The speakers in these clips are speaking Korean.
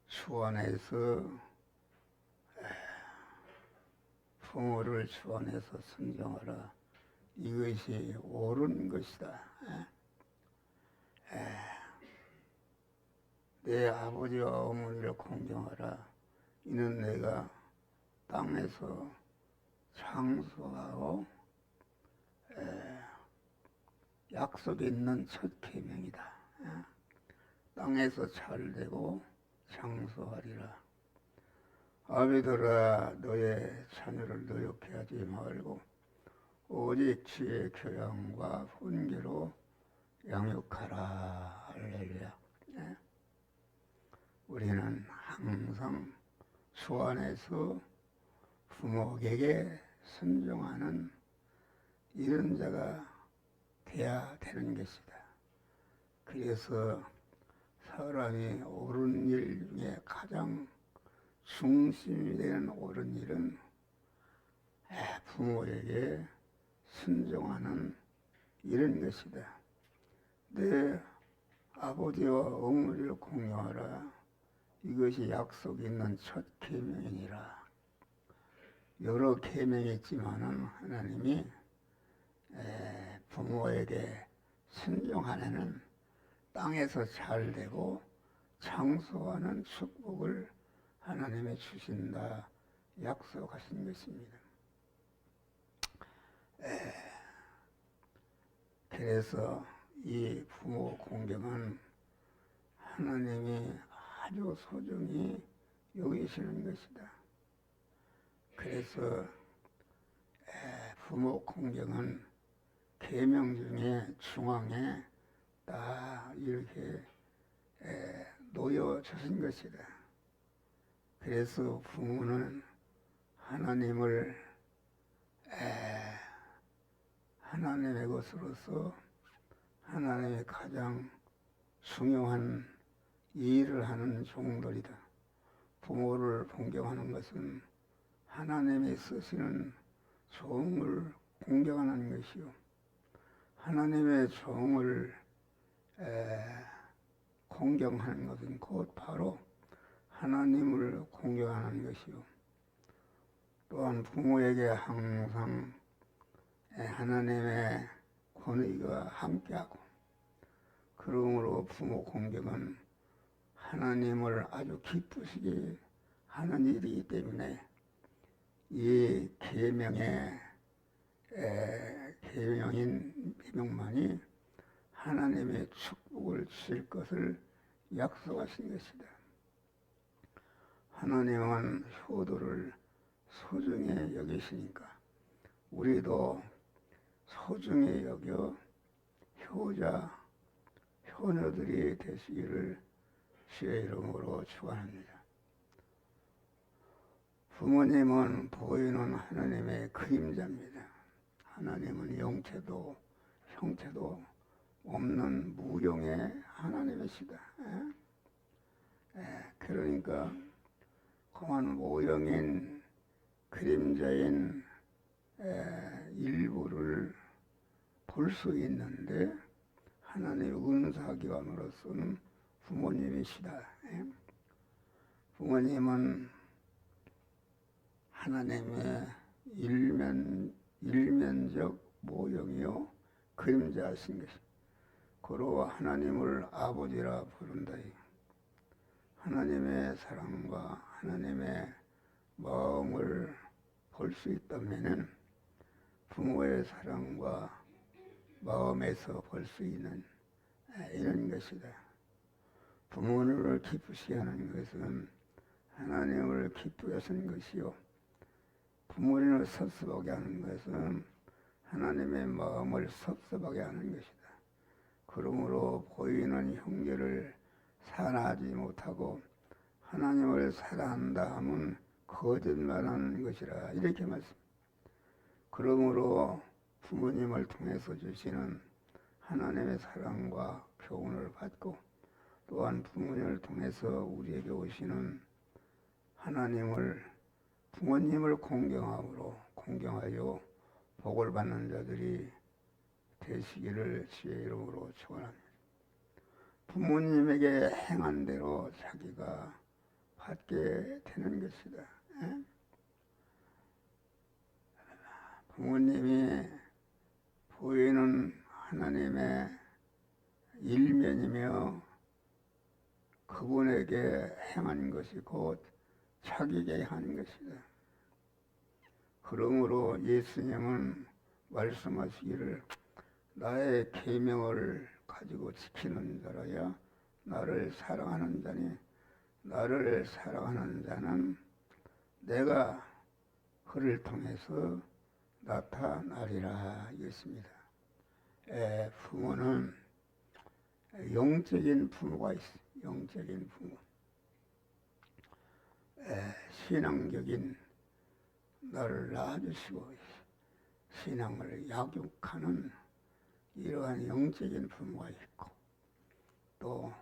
수원에서 부모를 수원해서 순종하라. 이것이 옳은 것이다. 내 아버지와 어머니를 공경하라. 이는 내가 땅에서 창조하고 약속이 있는 첫 계명이다. 땅에서 잘되고 장수하리라. 아비들아, 너의 자녀를 노엽게 하지 말고 오직 지혜 교양과 훈계로 양육하라. 할렐루야. 우리는 항상 수완에서 부모에게 순종하는 이런 자가 돼야 되는 것이다. 그래서 사람이 옳은 일 중에 가장 중심이 되는 옳은 일은 부모에게 순종하는 이런 것이다. 내 아버지와 어머니를 공경하라. 이것이 약속이 있는 첫 계명이니라. 여러 계명이 있지만은 하나님이 부모에게 순종하는 땅에서 잘되고 장수하는 축복을 하나님이 주신다 약속하신 것입니다. 그래서 이 부모 공경은 하나님이 아주 소중히 여기시는 것이다. 그래서 부모 공경은 계명 중에 중앙에 딱 이렇게 놓여주신 것이다. 그래서 부모는 하나님을 하나님의 것으로서 하나님의 가장 중요한 일을 하는 종들이다. 부모를 공경하는 것은 하나님이 쓰시는 종을 공경하는 것이요, 하나님의 종을 공경하는 것은 곧 바로 하나님을 공경하는 것이요, 또한 부모에게 항상 하나님의 권위가 함께하고, 그러므로 부모 공경은 하나님을 아주 기쁘시게 하는 일이기 때문에 이 계명만이 하나님의 축복을 주실 것을 약속하신 것이다. 하나님은 효도를 소중히 여기시니까 우리도 소중히 여겨 효자, 효녀들이 되시기를 주의 이름으로 축원합니다. 부모님은 보이는 하나님의 그림자입니다. 하나님은 영체도 형체도 없는 무용의 하나님이시다. 그러니까 그만 모형인 그림자인 일부를 볼 수 있는데 하나님의 은사기관으로서는 부모님이시다. 부모님은 하나님의 일면적 모형이요 그림자이신 것입니다. 그로 하나님을 아버지라 부른다. 하나님의 사랑과 하나님의 마음을 볼 수 있다면 부모의 사랑과 마음에서 볼 수 있는 이런 것이다. 부모를 기쁘시게 하는 것은 하나님을 기쁘게 하시는 것이요, 부모를 섭섭하게 하는 것은 하나님의 마음을 섭섭하게 하는 것이다. 그러므로 보이는 형제를 사랑하지 못하고 하나님을 사랑한다 하면 거짓말하는 것이라, 이렇게 말씀합니다. 그러므로 부모님을 통해서 주시는 하나님의 사랑과 교훈을 받고, 또한 부모님을 통해서 우리에게 오시는 부모님을 공경하여 복을 받는 자들이 되시기를 주의 이름으로 축원합니다. 부모님에게 행한 대로 자기가 받게 되는 것이다. 예? 부모님이 보이는 하나님의 일면이며 그분에게 행한 것이 곧 자기에게 하는 것이다. 그러므로 예수님은 말씀하시기를 나의 계명을 가지고 지키는 자라야 나를 사랑하는 자니 나를 사랑하는 자는 내가 그를 통해서 나타나리라 했습니다. 부모는 영적인 부모가 있어요. 영적인 부모. 신앙적인 나를 낳아주시고 신앙을 약육하는 이러한 영적인 부모가 있고 또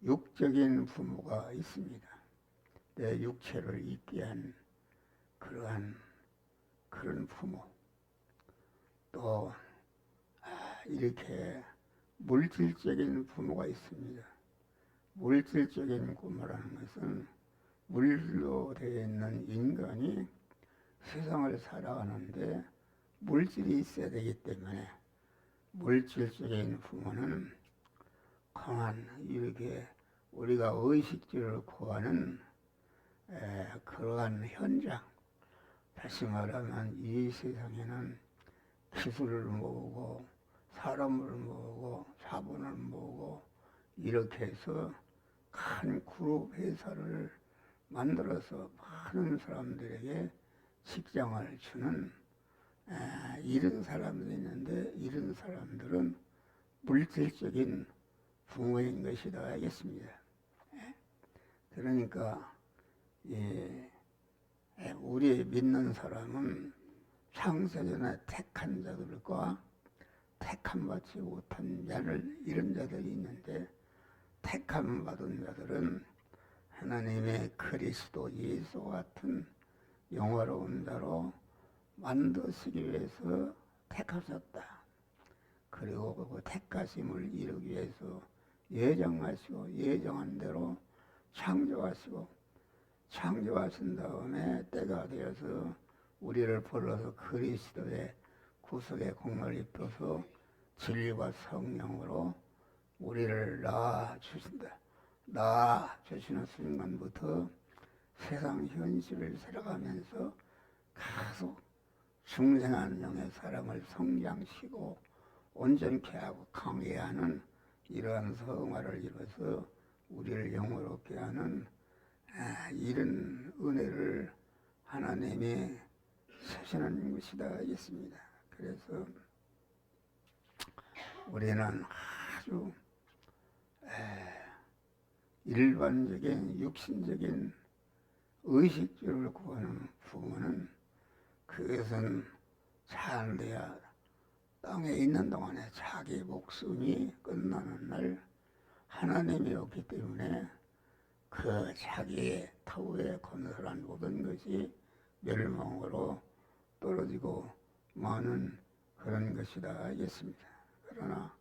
육적인 부모가 있습니다. 내 육체를 있게 한 그런 부모. 또 이렇게 물질적인 부모가 있습니다. 물질적인 부모라는 것은 물로 되어 있는 인간이 세상을 살아가는데 물질이 있어야 되기 때문에 물질적인 부모는 강한 이렇게 우리가 의식주를 구하는 그러한 현장. 다시 말하면 이 세상에는 기술을 모으고 사람을 모으고 자본을 모으고 이렇게 해서 큰 그룹 회사를 만들어서 많은 사람들에게 직장을 주는 이런 사람들이 있는데 이런 사람들은 물질적인 부모인 것이다 하겠습니다. 그러니까 우리 믿는 사람은 창세전에 택한 자들과 택함 받지 못한 자를 이런 자들이 있는데 택함 받은 자들은 하나님의 그리스도 예수 같은 영화로운 자로 만드시기 위해서 택하셨다. 그리고 그 택하심을 이루기 위해서 예정하시고 예정한 대로 창조하시고 창조하신 다음에 때가 되어서 우리를 불러서 그리스도의 구속의 공로를 입혀서 진리와 성령으로 우리를 낳아주신다. 낳아주시는 순간부터 세상 현실을 살아가면서 계속 중생한 영의 사람을 성장시키고 온전케 하고 강하게 하는 이러한 성화를 이뤄서 우리를 영원롭게 하는 이런 은혜를 하나님이 주시는 것이다 하겠습니다. 그래서 우리는 아주 일반적인 육신적인 의식주를 구하는 부모는 그것은 잘 돼야 땅에 있는 동안에 자기 목숨이 끝나는 날 하나님이 없기 때문에 그 자기의 터에 건설한 모든 것이 멸망으로 떨어지고 마는 그런 것이다 하겠습니다. 그러나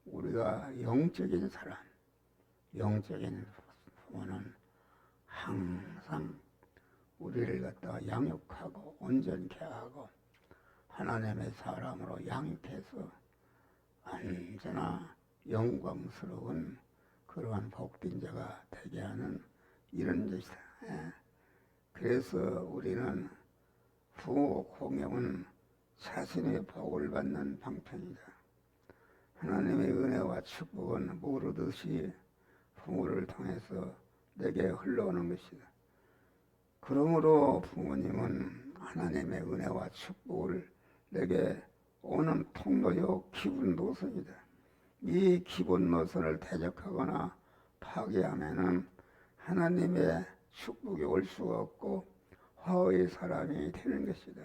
우리가 영적인 사람, 영적인 부모는 항상 우리를 갖다가 양육하고 온전케 하고 하나님의 사람으로 양육해서 언제나 영광스러운 그러한 복된 자가 되게 하는 이런 것이다. 그래서 우리는 부모 공경은 자신의 복을 받는 방편이다. 하나님의 은혜와 축복은 모르듯이 부모를 통해서 내게 흘러오는 것이다. 그러므로 부모님은 하나님의 은혜와 축복을 내게 오는 통로요 기본 노선이다. 이 기본 노선을 대적하거나 파괴하면은 하나님의 축복이 올 수가 없고 화의 사람이 되는 것이다.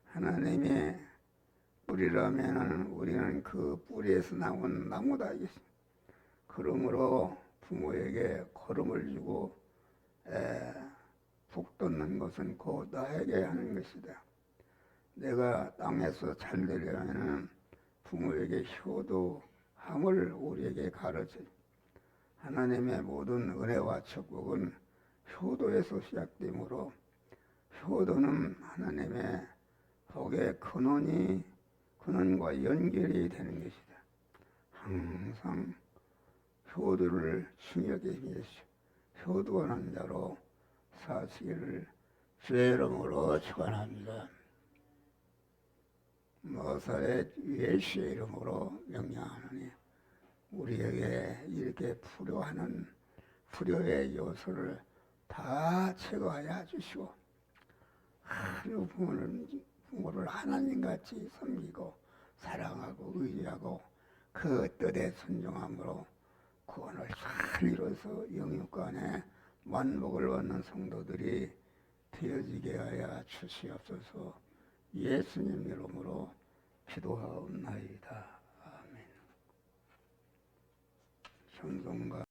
하나님의 뿌리라면은 우리는 그 뿌리에서 나온 나무다. 그러므로 부모에게 걸음을 주고 북돋는 것은 곧 나에게 하는 것이다. 내가 땅에서 잘 되려면 부모에게 효도함을 우리에게 가르쳐. 하나님의 모든 은혜와 축복은 효도에서 시작되므로 효도는 하나님의 복의 근원과 연결이 되는 것이다. 항상 효도를 중요하게 여기시오. 효도하는 자로 사시기를 주의 이름으로 축원합니다. 모사렛 예수의 이름으로 명령하노니 우리에게 이렇게 불효의 요소를 다 제거하여 주시고 하루 부모를 하나님같이 섬기고 사랑하고 의지하고 그 뜻에 순종함으로 구원을 잘 이뤄서 영육간에 만복을 얻는 성도들이 되어지게 하여 주시옵소서. 예수님 이름으로 기도하옵나이다. 아멘. 찬송가